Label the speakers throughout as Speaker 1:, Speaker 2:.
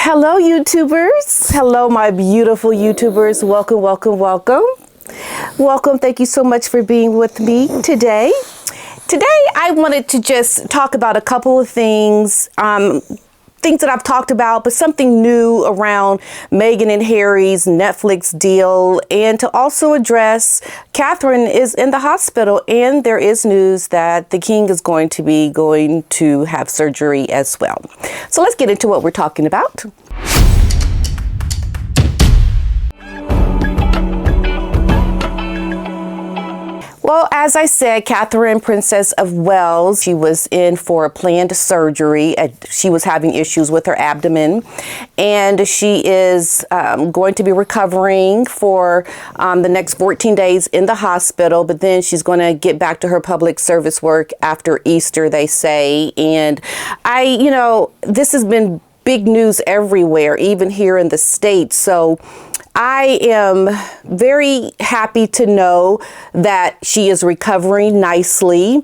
Speaker 1: Hello, YouTubers. Hello, my beautiful YouTubers. Welcome, welcome, welcome. Welcome. Thank you so much for being with me today. Today, I wanted to just talk about a couple of things, things that I've talked about, but something new around Meghan and Harry's Netflix deal, and to also address Catherine is in the hospital, and there is news that the king is going to have surgery as well. So let's get into what we're talking about. Well, as I said, Catherine, Princess of Wales, she was in for a planned surgery. She was having issues with her abdomen, and she is going to be recovering for the next 14 days in the hospital, but then she's going to get back to her public service work after Easter, they say. And this has been big news everywhere, even here in the States. So I am very happy to know that she is recovering nicely,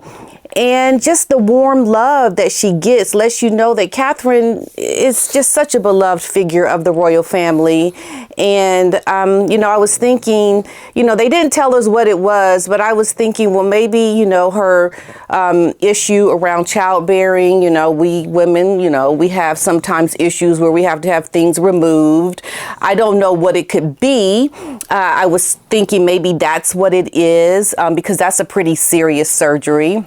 Speaker 1: and just the warm love that she gets lets you know that Catherine is just such a beloved figure of the royal family. And, I was thinking, they didn't tell us what it was, but I was thinking, well, maybe, her issue around childbearing, we women, we have sometimes issues where we have to have things removed. I don't know what it could be. I was thinking maybe that's what it is, because that's a pretty serious surgery.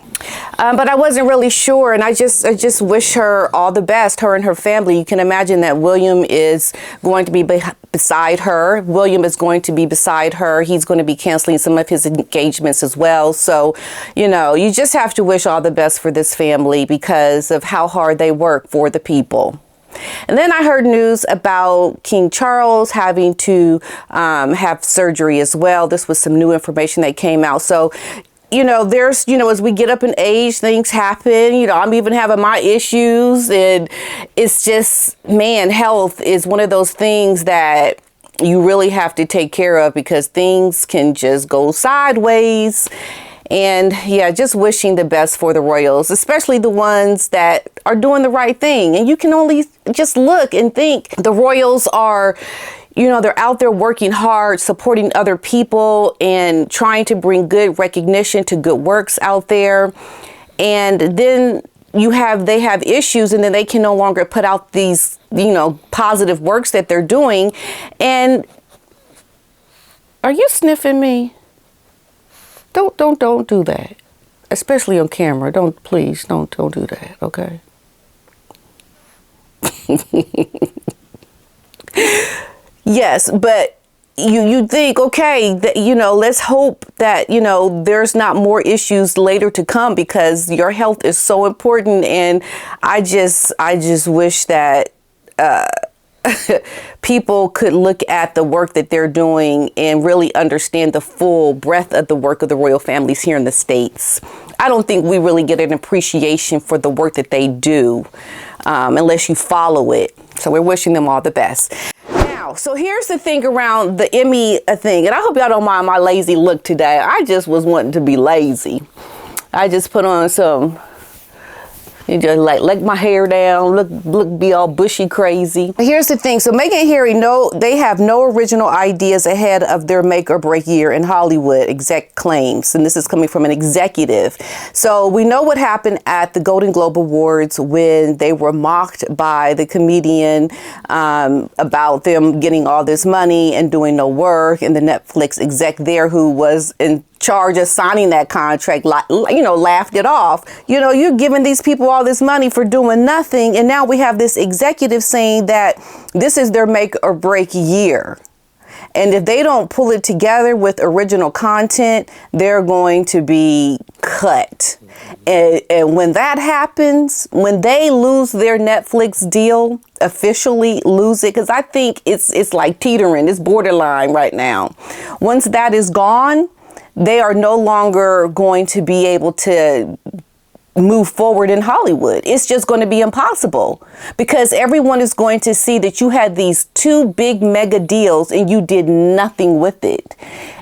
Speaker 1: But I wasn't really sure, and I just wish her all the best, her and her family. You can imagine that William is going to be beside her. William is going to be beside her. He's going to be canceling some of his engagements as well. So, you just have to wish all the best for this family because of how hard they work for the people. And then I heard news about King Charles having to have surgery as well. This was some new information that came out. So, there's, as we get up in age, things happen. I'm even having my issues, and it's just, health is one of those things that you really have to take care of because things can just go sideways. And just wishing the best for the royals, especially the ones that are doing the right thing. And you can only just look and think the royals are, they're out there working hard, supporting other people and trying to bring good recognition to good works out there. And then they have issues, and then they can no longer put out these, positive works that they're doing. And are you sniffing me? Don't do that, especially on camera. Please don't do that. Okay. Yes, but you think, okay, that, let's hope that, there's not more issues later to come because your health is so important. And I just wish that people could look at the work that they're doing and really understand the full breadth of the work of the royal families here in the States. I don't think we really get an appreciation for the work that they do unless you follow it. So we're wishing them all the best. So here's the thing around the Emmy thing, and I hope y'all don't mind my lazy look today. I just was wanting to be lazy. I just put on some, just let my hair down, look, be all bushy crazy. Here's the thing. So Meghan and Harry, they have no original ideas ahead of their make or break year in Hollywood, exec claims. And this is coming from an executive. So we know what happened at the Golden Globe Awards when they were mocked by the comedian about them getting all this money and doing no work. And the Netflix exec there who was in charge of signing that contract, laughed it off. You're giving these people all this money for doing nothing. And now we have this executive saying that this is their make or break year. And if they don't pull it together with original content, they're going to be cut. And when that happens, when they lose their Netflix deal, officially lose it, because I think it's like teetering, it's borderline right now. Once that is gone, they are no longer going to be able to move forward in Hollywood. It's just going to be impossible because everyone is going to see that you had these two big mega deals and you did nothing with it.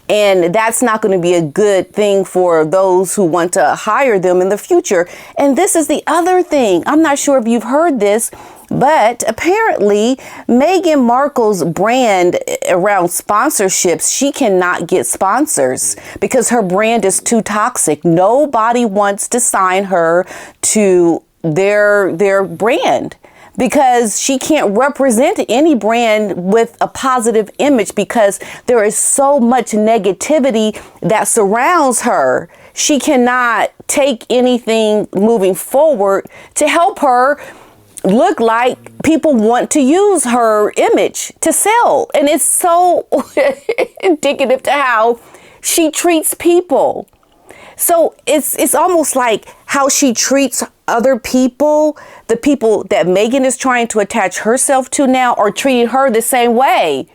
Speaker 1: And that's not going to be a good thing for those who want to hire them in the future. And this is the other thing. I'm not sure if you've heard this, But apparently, Meghan Markle's brand around sponsorships, she cannot get sponsors because her brand is too toxic. Nobody wants to sign her to their brand because she can't represent any brand with a positive image because there is so much negativity that surrounds her. She cannot take anything moving forward to help her look like people want to use her image to sell. And it's so indicative to how she treats people. So it's almost like how she treats other people, the people that Meghan is trying to attach herself to now are treating her the same way.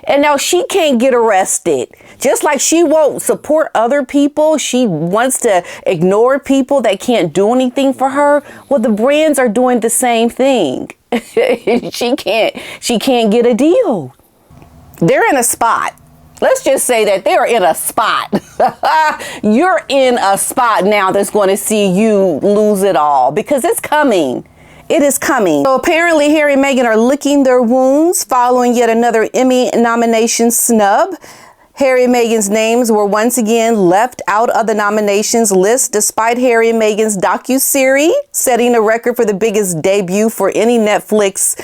Speaker 1: And now she can't get arrested. Just like she won't support other people, she wants to ignore people that can't do anything for her. Well, the brands are doing the same thing. She can't get a deal. They're in a spot. Let's just say that they're in a spot. You're in a spot now that's going to see you lose it all because it's coming. It is coming. So apparently Harry and Meghan are licking their wounds following yet another Emmy nomination snub. Harry and Meghan's names were once again left out of the nominations list despite Harry and Meghan's docuseries setting a record for the biggest debut for any Netflix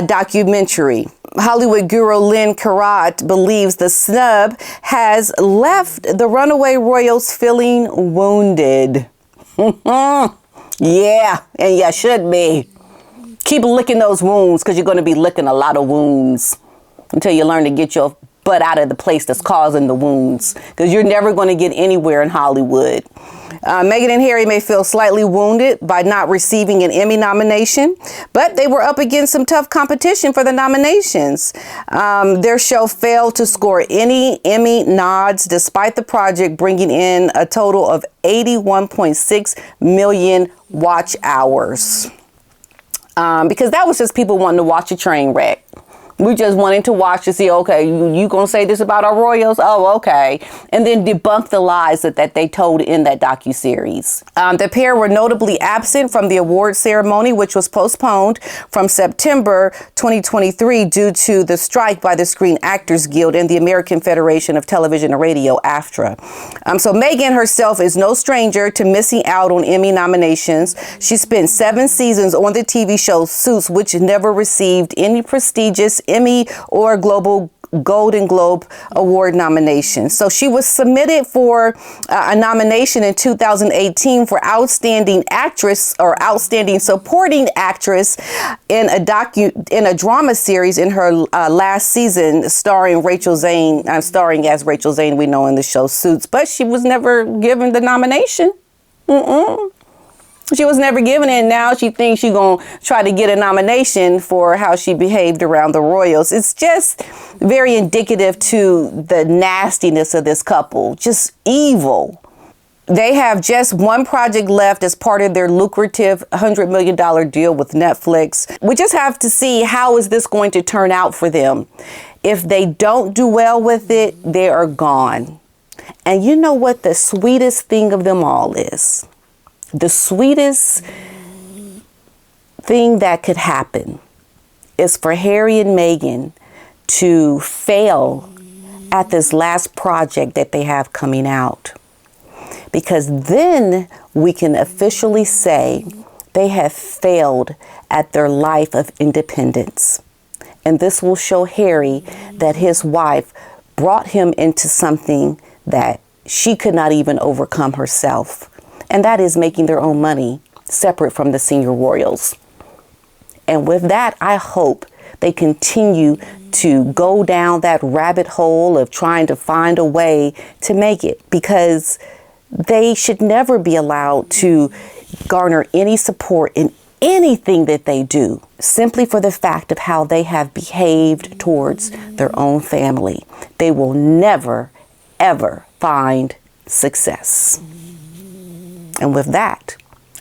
Speaker 1: documentary. Hollywood guru Lynn Karat believes the snub has left the runaway royals feeling wounded. Yeah, and you should be. Keep licking those wounds because you're going to be licking a lot of wounds until you learn to get your butt out of the place that's causing the wounds because you're never going to get anywhere in Hollywood. Meghan and Harry may feel slightly wounded by not receiving an Emmy nomination, but they were up against some tough competition for the nominations. Their show failed to score any Emmy nods despite the project bringing in a total of 81.6 million watch hours. Because that was just people wanting to watch a train wreck. We just wanted to watch to see, okay, you gonna say this about our royals? Oh, okay. And then debunk the lies that they told in that docuseries. The pair were notably absent from the award ceremony, which was postponed from September 2023 due to the strike by the Screen Actors Guild and the American Federation of Television and Radio, AFTRA. So Meghan herself is no stranger to missing out on Emmy nominations. She spent 7 seasons on the TV show Suits, which never received any prestigious Emmy or Golden Globe Award nomination. So she was submitted for a nomination in 2018 for Outstanding Actress or Outstanding Supporting Actress in a drama series in her last season, starring as Rachel Zane, we know in the show Suits, but she was never given the nomination. She was never given it. Now she thinks she's going to try to get a nomination for how she behaved around the royals. It's just very indicative to the nastiness of this couple. Just evil. They have just one project left as part of their lucrative $100 million deal with Netflix. We just have to see how is this going to turn out for them. If they don't do well with it, they are gone. And you know what the sweetest thing of them all is? The sweetest thing that could happen is for Harry and Meghan to fail at this last project that they have coming out. Because then we can officially say they have failed at their life of independence. And this will show Harry that his wife brought him into something that she could not even overcome herself. And that is making their own money separate from the senior royals. And with that, I hope they continue to go down that rabbit hole of trying to find a way to make it, because they should never be allowed to garner any support in anything that they do, simply for the fact of how they have behaved towards their own family. They will never, ever find success. And with that,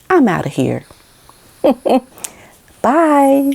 Speaker 1: I'm out of here. Bye.